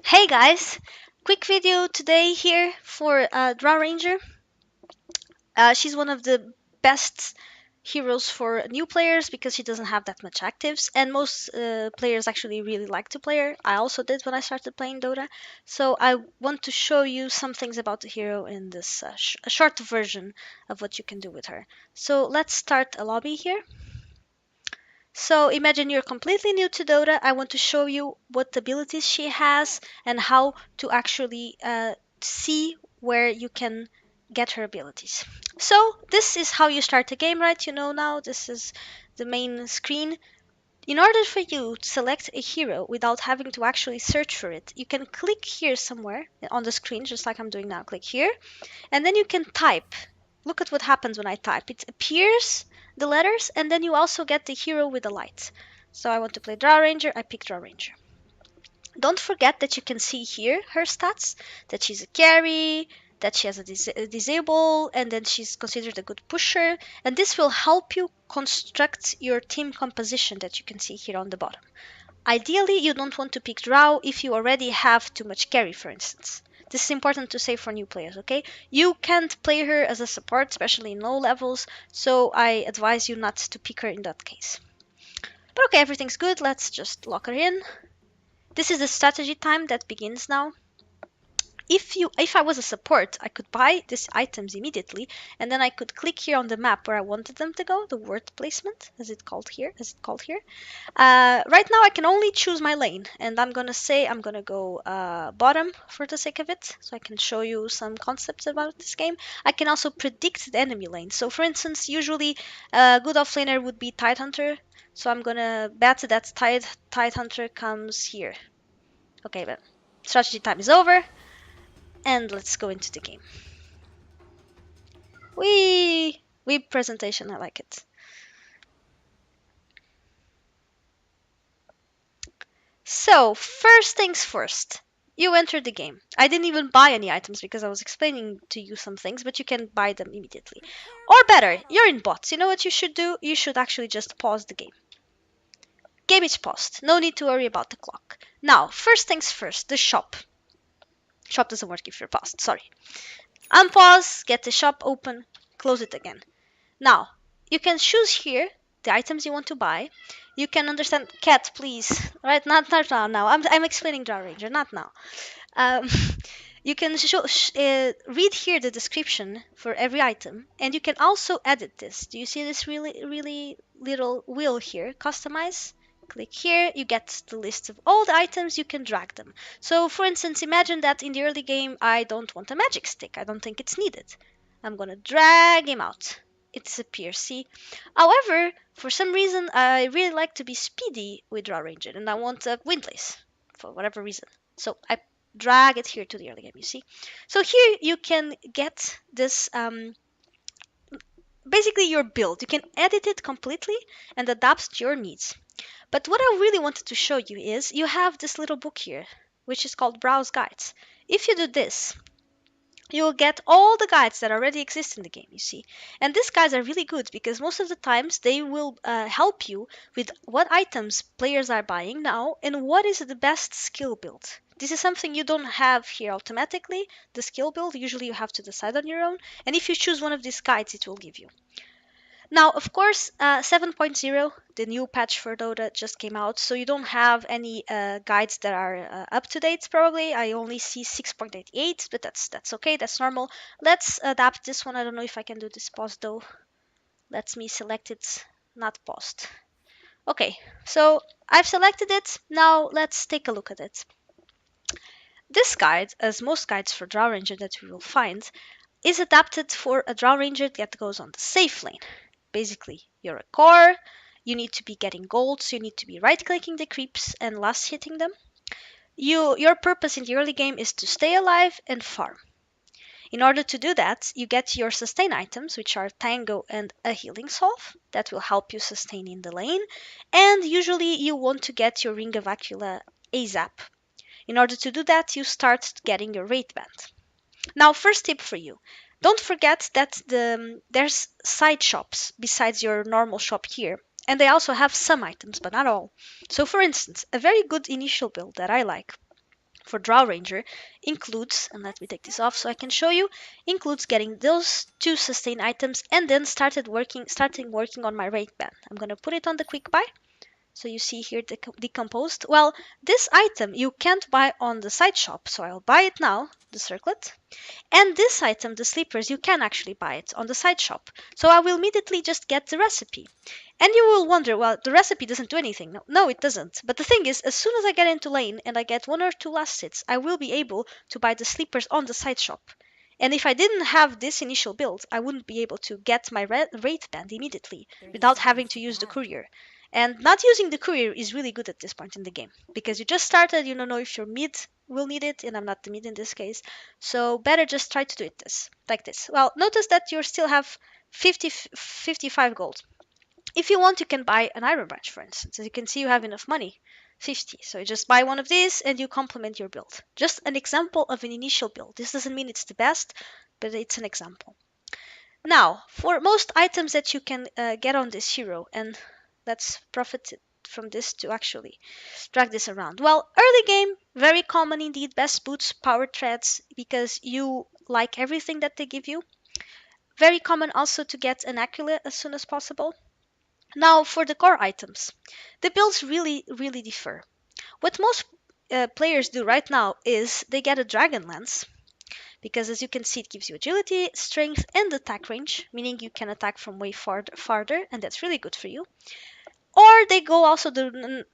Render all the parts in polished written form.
Hey guys, quick video today here for Drow Ranger. She's one of the best heroes for new players because she doesn't have that much actives, and most players actually really like to play her. I also did when I started playing Dota, so I want to show you some things about the hero in this a short version of what you can do with her. So let's start a lobby here. So imagine you're completely new to Dota. I want to show you what abilities she has and how to actually see where you can get her abilities. So this is how you start a game, right? You know now this is the main screen. In order for you to select a hero without having to actually search for it, you can click here somewhere on the screen, just like I'm doing now. Click here, and then you can type. Look at what happens when I type. It appears the letters, and then you also get the hero with the lights. So I want to play Drow Ranger, I pick Drow Ranger. Don't forget that you can see here her stats, that she's a carry, that she has a disable, and then she's considered a good pusher, and this will help you construct your team composition that you can see here on the bottom. Ideally, you don't want to pick Drow if you already have too much carry, for instance. This is important to say for new players, okay? You can't play her as a support, especially in low levels, so I advise you not to pick her in that case. But okay, everything's good. Let's just lock her in. This is the strategy time that begins now. If I was a support, I could buy these items immediately, and then I could click here on the map where I wanted them to go, the word placement, as it's called here. Right now I can only choose my lane, and I'm gonna say I'm gonna go bottom for the sake of it, so I can show you some concepts about this game. I can also predict the enemy lane. So for instance, usually a good offlaner would be Tidehunter, so I'm gonna bet that Tidehunter comes here. Okay, but strategy time is over, and let's go into the game. Web presentation, I like it. So, first things first, you enter the game. I didn't even buy any items because I was explaining to you some things, but you can buy them immediately. Or better, you're in bots. You know what you should do? You should actually just pause the game. Game is paused. No need to worry about the clock. Now, first things first, the shop. Shop doesn't work if you're paused, sorry. Unpause, get the shop open, close it again. Now, you can choose here the items you want to buy. You can understand cat, please. Right? Not now. Now I'm explaining Drow Ranger. Not now. Um, you can read here the description for every item, and you can also edit this. Do you see this really little wheel here? Customize. Click here, you get the list of all the items, you can drag them. So, for instance, imagine that in the early game I don't want a magic stick, I don't think it's needed. I'm gonna drag him out. It disappears, see? However, for some reason, I really like to be speedy with Draw Ranger, and I want a Windlace for whatever reason. So I drag it here to the early game, you see? So here you can get this, basically your build. You can edit it completely and adapt to your needs. But what I really wanted to show you is you have this little book here, which is called Browse Guides. If you do this, you will get all the guides that already exist in the game, you see. And these guides are really good because most of the times they will help you with what items players are buying now and what is the best skill build. This is something you don't have here automatically, the skill build. Usually you have to decide on your own. And if you choose one of these guides, it will give you. Now, of course, 7.0, the new patch for Dota just came out, so you don't have any guides that are up to date. Probably, I only see 6.88, but that's okay. That's normal. Let's adapt this one. I don't know if I can do this pause though. Let me select it, not paused. Okay, so I've selected it. Now let's take a look at it. This guide, as most guides for Drow Ranger that we will find, is adapted for a Drow Ranger that goes on the safe lane. Basically, you're a core, you need to be getting gold, so you need to be right-clicking the creeps and last hitting them. Your purpose in the early game is to stay alive and farm. In order to do that, you get your sustain items, which are Tango and a healing salve that will help you sustain in the lane, and usually you want to get your Ring of Aquila ASAP. In order to do that, you start getting your Wraith Band. Now, first tip for you. Don't forget that there's side shops besides your normal shop here, and they also have some items, but not all. So for instance, a very good initial build that I like for Drow Ranger includes, and let me take this off so I can show you, includes getting those 2 sustain items and then starting working on my rate band. I'm gonna put it on the quick buy. So you see here decomposed. Well, this item you can't buy on the side shop, so I'll buy it now, the circlet. And this item, the sleepers, you can actually buy it on the side shop. So I will immediately just get the recipe. And you will wonder, well, the recipe doesn't do anything. No, it doesn't. But the thing is, as soon as I get into lane and I get 1 or 2 last hits, I will be able to buy the sleepers on the side shop. And if I didn't have this initial build, I wouldn't be able to get my rate band immediately without having to use the courier. And not using the courier is really good at this point in the game because you just started, you don't know if your mid will need it, and I'm not the mid in this case. So better just try to do it like this. Well, notice that you still have 55 gold. If you want, you can buy an iron branch, for instance. As you can see, you have enough money, 50. So you just buy one of these and you complement your build. Just an example of an initial build. This doesn't mean it's the best, but it's an example. Now, for most items that you can get on this hero, and let's profit from this to actually drag this around. Well, early game, very common indeed. Best boots, power treads, because you like everything that they give you. Very common also to get an Aculet as soon as possible. Now, for the core items, the builds really differ. What most players do right now is they get a Dragon Lance, because as you can see, it gives you agility, strength, and attack range, meaning you can attack from way farther, and that's really good for you. Or they go also the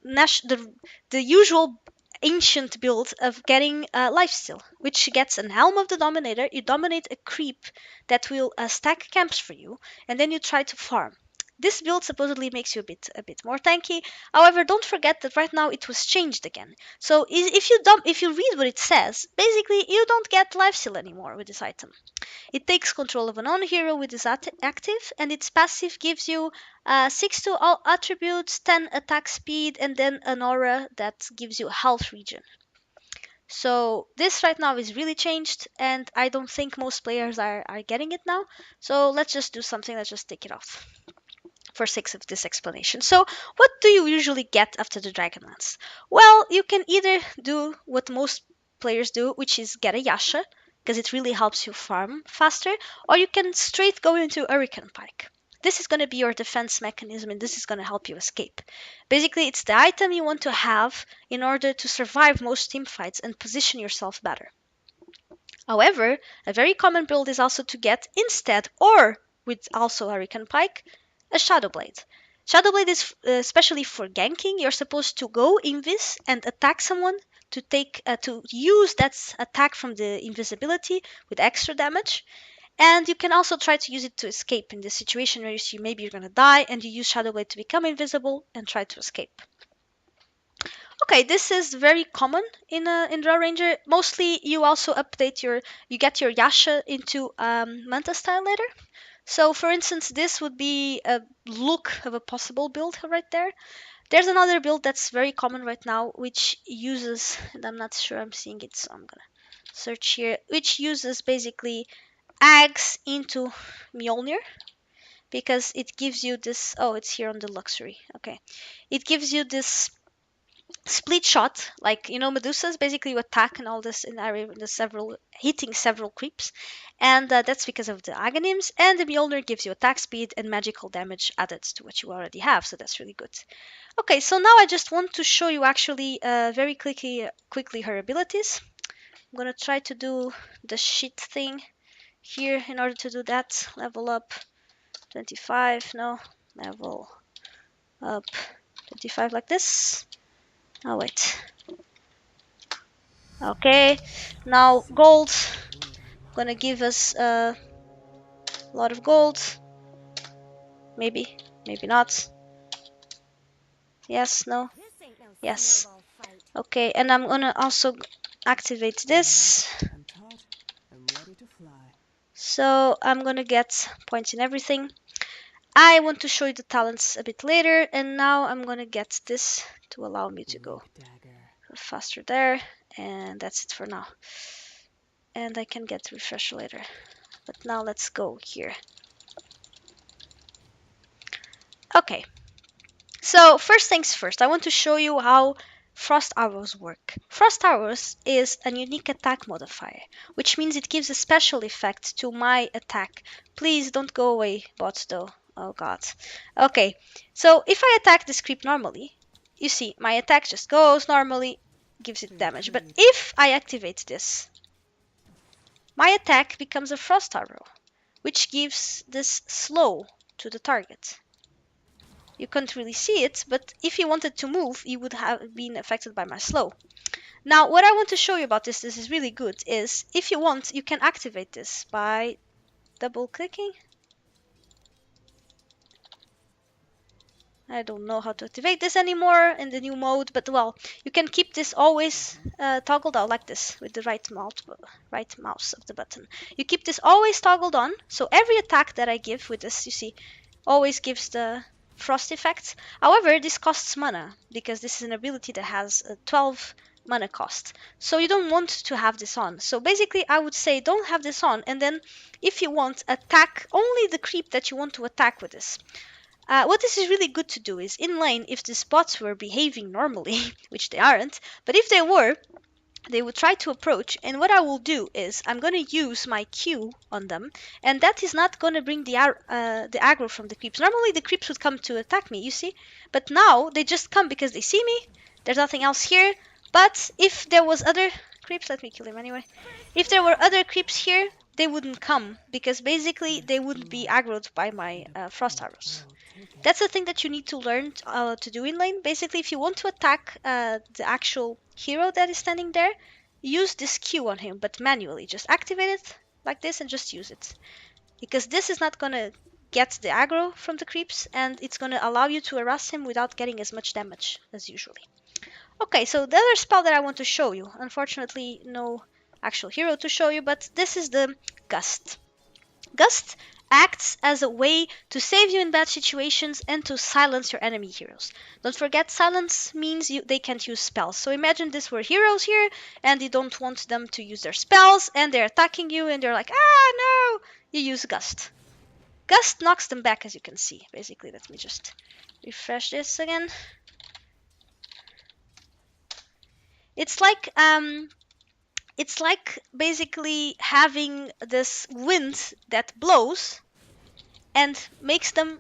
usual ancient build of getting lifesteal, which gets an Helm of the Dominator. You dominate a creep that will stack camps for you, and then you try to farm. This build supposedly makes you a bit more tanky. However, don't forget that right now it was changed again. So if you read what it says, basically you don't get lifesteal anymore with this item. It takes control of a non-hero with its active, and its passive gives you 6 to all attributes, 10 attack speed, and then an aura that gives you health regen. So this right now is really changed, and I don't think most players are getting it now. So let's just do something, let's just take it off for sake of this explanation. So what do you usually get after the Dragonlance? Well, you can either do what most players do, which is get a Yasha, because it really helps you farm faster, or you can straight go into Hurricane Pike. This is going to be your defense mechanism, and this is going to help you escape. Basically, it's the item you want to have in order to survive most team fights and position yourself better. However, a very common build is also to get instead, or with also Hurricane Pike, a Shadow Blade. Shadow Blade is especially for ganking. You're supposed to go invis and attack someone to use that attack from the invisibility with extra damage. And you can also try to use it to escape in this situation where you see maybe you're gonna die and you use Shadow Blade to become invisible and try to escape. Okay, this is very common in Drow Ranger. Mostly, you also you get your Yasha into Manta style later. So, for instance, this would be a look of a possible build right there. There's another build that's very common right now, which uses, and I'm not sure I'm seeing it, so I'm gonna search here, which uses basically Ags into Mjolnir because it gives you this. Oh, it's here on the luxury. Okay, it gives you this split shot, like Medusa's basically you attack and all this in area the several hitting several creeps, and that's because of the Aghanims, and the Mjolnir gives you attack speed and magical damage added to what you already have, so that's really good. Okay, so now I just want to show you actually very quickly her abilities. I'm gonna try to do the shit thing here in order to do that. Level up 25, no, level up 25 like this. Oh wait. Okay, now gold gonna give us a lot of gold. Maybe, maybe not. Yes, no, yes. Okay, and I'm gonna also activate this. So I'm gonna get points in everything. I want to show you the talents a bit later, and now I'm gonna get this to allow me to go faster there, and that's it for now. And I can get refresh later. But now let's go here. Okay, so first things first, I want to show you how Frost Arrows work. Frost Arrows is a unique attack modifier, which means it gives a special effect to my attack. Please don't go away, bots, though. Oh god. Okay, so if I attack this creep normally, you see, my attack just goes normally, gives it damage. But if I activate this, my attack becomes a Frost Arrow, which gives this slow to the target. You can't really see it, but if you wanted to move, you would have been affected by my slow. Now, what I want to show you about this is really good, is if you want, you can activate this by double clicking. I don't know how to activate this anymore in the new mode, but well, you can keep this always toggled out like this with the right mouse of the button. You keep this always toggled on, so every attack that I give with this, you see, always gives the frost effects. However, this costs mana because this is an ability that has a 12 mana cost. So you don't want to have this on. So basically, I would say don't have this on, and then if you want, attack only the creep that you want to attack with this. What this is really good to do is in lane, if the spots were behaving normally, which they aren't, but if they were, they would try to approach, and what I will do is I'm going to use my Q on them, and that is not going to bring the aggro from the creeps. Normally the creeps would come to attack me, you see, but now they just come because they see me. There's nothing else here, but if there was other creeps, let me kill him anyway. If there were other creeps here, they wouldn't come because basically they wouldn't be aggroed by my frost arrows. That's the thing that you need to learn to do in lane. Basically, if you want to attack the actual hero that is standing there, use this Q on him, but manually. Just activate it like this and just use it. Because this is not going to get the aggro from the creeps, and it's going to allow you to harass him without getting as much damage as usually. Okay, so the other spell that I want to show you, unfortunately no actual hero to show you, but this is the Gust. Gust acts as a way to save you in bad situations and to silence your enemy heroes. Don't forget, silence means they can't use spells. So imagine this were heroes here and you don't want them to use their spells and they're attacking you and they're like, ah, no! You use Gust. Gust knocks them back, as you can see. Basically, let me just refresh this again. It's like basically having this wind that blows and makes them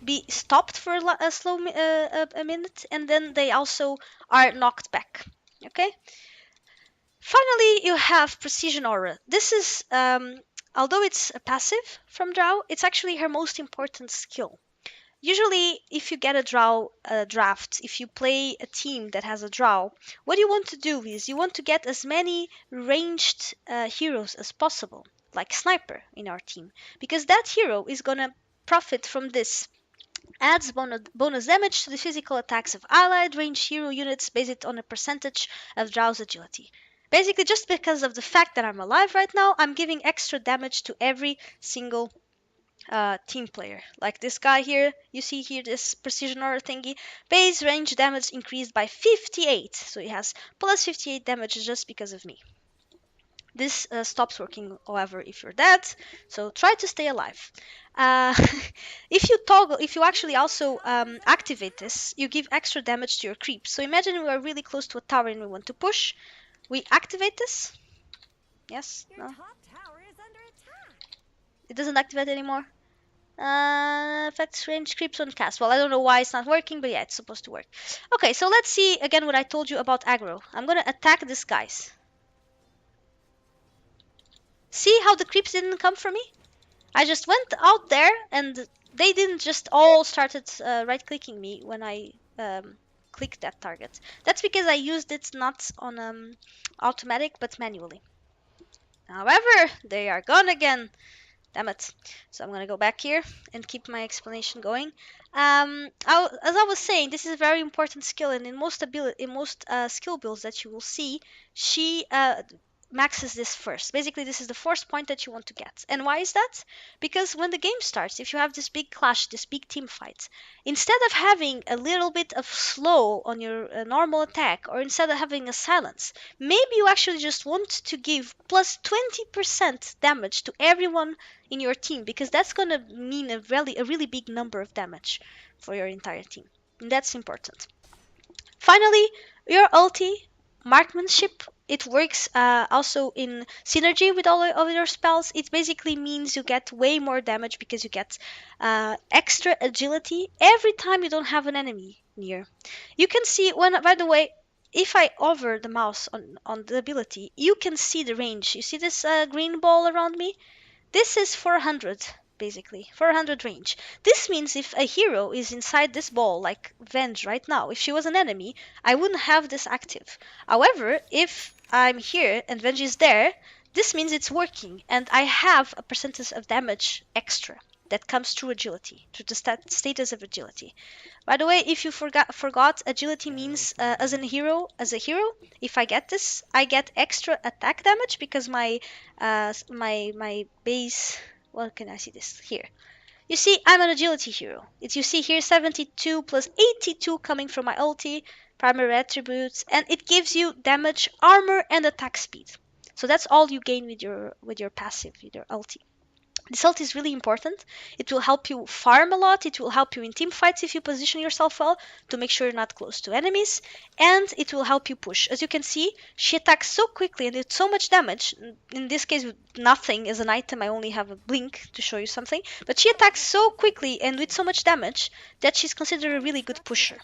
be stopped for a minute, and then they also are knocked back. Okay. Finally, you have Precision Aura. This is, although it's a passive from Drow, it's actually her most important skill. Usually, if you get a Drow draft, if you play a team that has a Drow, what you want to do is you want to get as many ranged heroes as possible, like Sniper in our team, because that hero is gonna profit from this. Adds bonus damage to the physical attacks of allied ranged hero units based on a percentage of Drow's agility. Basically, just because of the fact that I'm alive right now, I'm giving extra damage to every single team player. Like this guy here, you see here this precision aura thingy. Base range damage increased by 58. So he has plus 58 damage just because of me. This stops working, however, if you're dead. So try to stay alive. Uh, if you actually also activate this, you give extra damage to your creeps. So imagine we are really close to a tower and we want to push. We activate this. Yes? No? It doesn't activate anymore. Affects range creeps on cast. Well, I don't know why it's not working, but yeah, it's supposed to work. Okay, so let's see again what I told you about aggro. I'm gonna attack these guys. See how the creeps didn't come for me? I just went out there and they didn't just all started right-clicking me when I clicked that target. That's because I used it not on automatic, but manually. However, they are gone again. Damn it. So I'm going to go back here and keep my explanation going. As I was saying, this is a very important skill, and in most skill builds that you will see, she maxes this first. Basically, this is the first point that you want to get. And why is that? Because when the game starts, if you have this big clash, this big team fight, instead of having a little bit of slow on your normal attack, or instead of having a silence, maybe you actually just want to give plus 20% damage to everyone in your team, because that's going to mean a really big number of damage for your entire team. And that's important. Finally, your ulti, marksmanship, it works also in synergy with all of your spells. It basically means you get way more damage because you get extra agility every time you don't have an enemy near. You can see when, by the way, if I hover the mouse on the ability, you can see the range. You see this green ball around me? This is 400, basically. 400 range. This means if a hero is inside this ball, like Venge right now, if she was an enemy, I wouldn't have this active. However, if I'm here and Venge is there, this means it's working, and I have a percentage of damage extra that comes through agility, through the status of agility. By the way, if you forgot, agility means as a hero, if I get this, I get extra attack damage because my base. Well, can I see this here? You see, I'm an agility hero. It's you see here 72 plus 82 coming from my ulti, primary attributes, and it gives you damage, armor, and attack speed. So that's all you gain with your passive, with your ulti. This ult is really important. It will help you farm a lot. It will help you in team fights if you position yourself well to make sure you're not close to enemies. And it will help you push. As you can see, she attacks so quickly and did so much damage. In this case, with nothing as an item, I only have a blink to show you something. But she attacks so quickly and with so much damage that she's considered a really good pusher.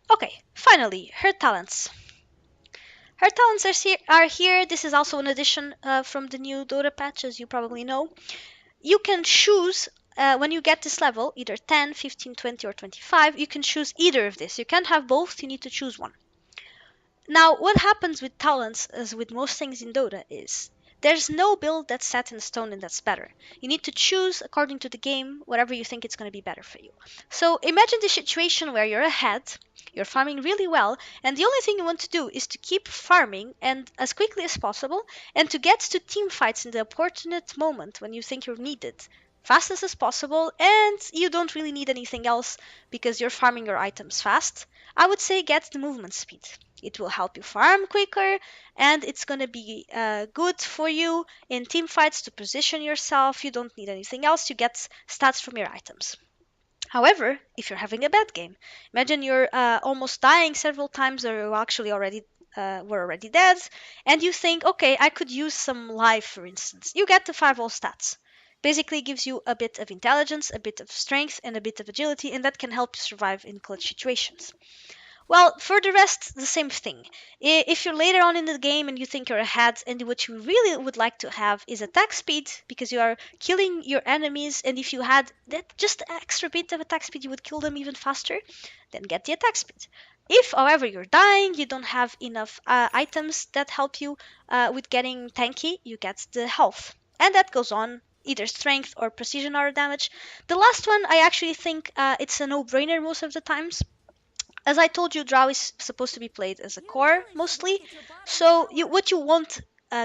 Okay, finally, her talents. Her talents are here. This is also an addition from the new Dota patch, as you probably know. You can choose when you get this level, either 10, 15, 20, or 25, you can choose either of this. You can't have both, you need to choose one. Now, what happens with talents, as with most things in Dota, is there's no build that's set in stone and that's better. You need to choose according to the game whatever you think it's going to be better for you. So imagine the situation where you're ahead, you're farming really well, and the only thing you want to do is to keep farming and as quickly as possible and to get to team fights in the opportune moment when you think you're needed fastest as possible, and you don't really need anything else because you're farming your items fast. I would say get the movement speed. It will help you farm quicker, and it's going to be good for you in team fights to position yourself. You don't need anything else. You get stats from your items. However, if you're having a bad game, imagine you're almost dying several times, or you actually already were already dead, and you think, okay, I could use some life, for instance. You get the 5 all stats. Basically, gives you a bit of intelligence, a bit of strength, and a bit of agility, and that can help you survive in clutch situations. Well, for the rest, the same thing. If you're later on in the game and you think you're ahead, and what you really would like to have is attack speed, because you are killing your enemies, and if you had that just extra bit of attack speed, you would kill them even faster, then get the attack speed. If, however, you're dying, you don't have enough items that help you with getting tanky, you get the health. And that goes on either strength or precision or damage. The last one, I actually think it's a no-brainer most of the times. As I told you, Drow is supposed to be played as a core mostly. So what you want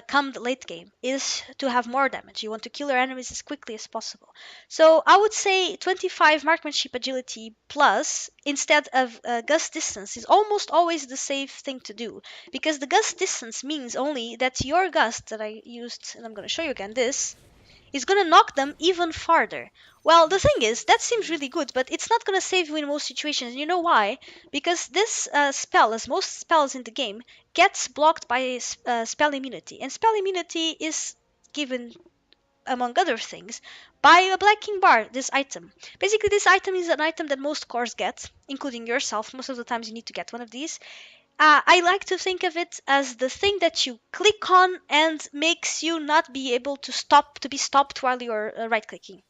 come the late game is to have more damage. You want to kill your enemies as quickly as possible. So I would say 25 marksmanship agility plus instead of gust distance is almost always the safe thing to do, because the gust distance means only that your gust that I used, and I'm going to show you again this, is going to knock them even farther. Well, the thing is, that seems really good, but it's not going to save you in most situations. You know why? Because this spell, as most spells in the game, gets blocked by spell immunity. And spell immunity is given, among other things, by a Black King Bar, this item. Basically, this item is an item that most cores get, including yourself. Most of the times you need to get one of these. I like to think of it as the thing that you click on and makes you not be able to be stopped while you're right clicking.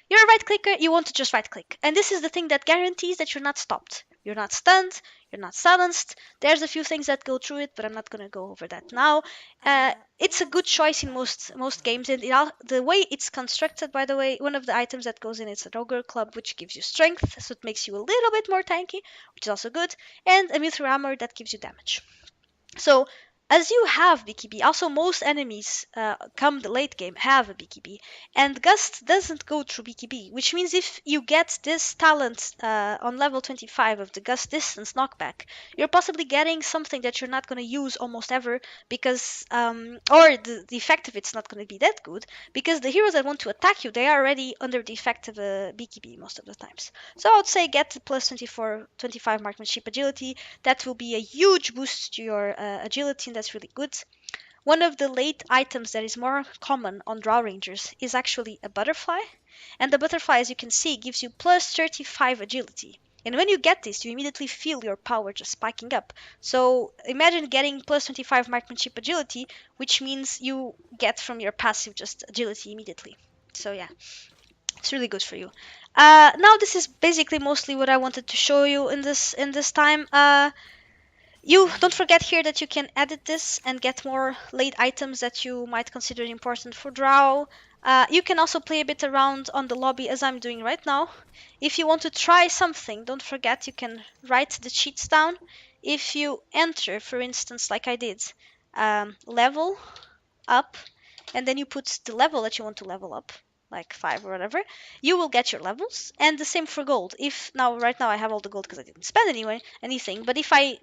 You're a right clicker, you want to just right click. And this is the thing that guarantees that you're not stopped. You're not stunned, you're not silenced. There's a few things that go through it, but I'm not going to go over that now. It's a good choice in most games, and the way it's constructed, by the way, one of the items that goes in is a Roger Club, which gives you strength, so it makes you a little bit more tanky, which is also good, and a Mithril Armor that gives you damage. So as you have BKB, also most enemies come the late game have a BKB, and Gust doesn't go through BKB, which means if you get this talent on level 25 of the Gust distance knockback, you're possibly getting something that you're not going to use almost ever because, or the effect of it's not going to be that good because the heroes that want to attack you, they are already under the effect of a BKB most of the times. So I would say get the plus 24, 25 marksmanship agility. That will be a huge boost to your agility, and that's really good. One of the late items that is more common on Drow Rangers is actually a butterfly. And the butterfly, as you can see, gives you plus 35 agility. And when you get this, you immediately feel your power just spiking up. So imagine getting plus 25 marksmanship agility, which means you get from your passive just agility immediately. So yeah, it's really good for you. Now this is basically mostly what I wanted to show you in this time. You don't forget here that you can edit this and get more late items that you might consider important for Drow. You can also play a bit around on the lobby as I'm doing right now. If you want to try something, don't forget you can write the cheats down. If you enter, for instance, like I did, level up, and then you put the level that you want to level up, like 5 or whatever, you will get your levels. And the same for gold. If now, right now, I have all the gold because I didn't spend anything. But if I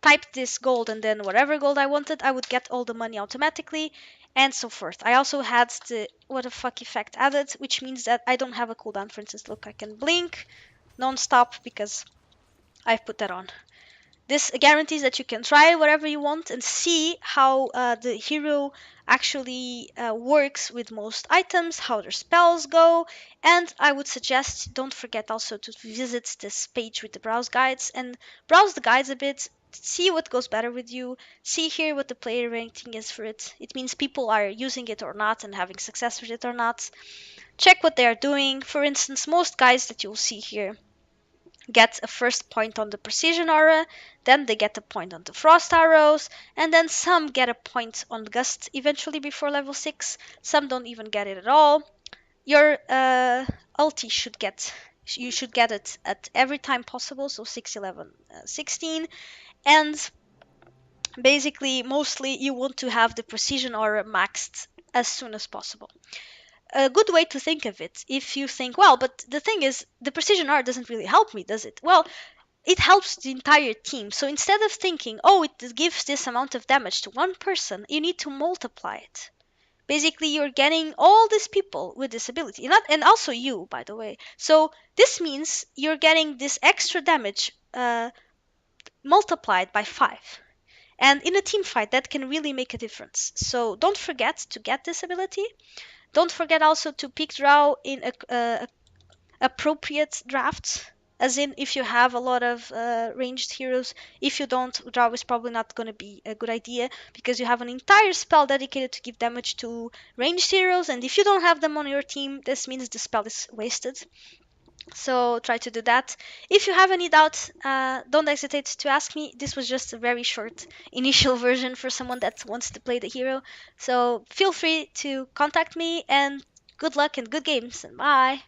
typed this gold and then whatever gold I wanted, I would get all the money automatically, and so forth. I also had the what the fuck effect added, which means that I don't have a cooldown. For instance, look, I can blink non-stop because I've put that on. This guarantees that you can try whatever you want and see how the hero actually works with most items, how their spells go. And I would suggest don't forget also to visit this page with the browse guides and browse the guides a bit. See what goes better with you. See here what the player rating is for it. It means people are using it or not and having success with it or not. Check what they are doing. For instance, most guides that you'll see here get a first point on the precision aura, then they get a point on the frost arrows, and then some get a point on gust eventually before level 6. Some don't even get it at all. Your ulti should get you should get it at every time possible, so 6, 11, 16, and basically mostly you want to have the precision aura maxed as soon as possible. A good way to think of it, if you think, well, but the thing is, the precision art doesn't really help me, does it? Well, it helps the entire team. So instead of thinking, oh, it gives this amount of damage to one person, you need to multiply it. Basically, you're getting all these people with disability, and also you, by the way. So this means you're getting this extra damage multiplied by 5. And in a team fight, that can really make a difference. So don't forget to get this ability. Don't forget also to pick Drow in a appropriate drafts, as in if you have a lot of ranged heroes. If you don't, Drow is probably not going to be a good idea because you have an entire spell dedicated to give damage to ranged heroes, and if you don't have them on your team, this means the spell is wasted. So try to do that. If you have any doubts, don't hesitate to ask me. This was just a very short initial version for someone that wants to play the hero. So feel free to contact me, and good luck and good games, and bye.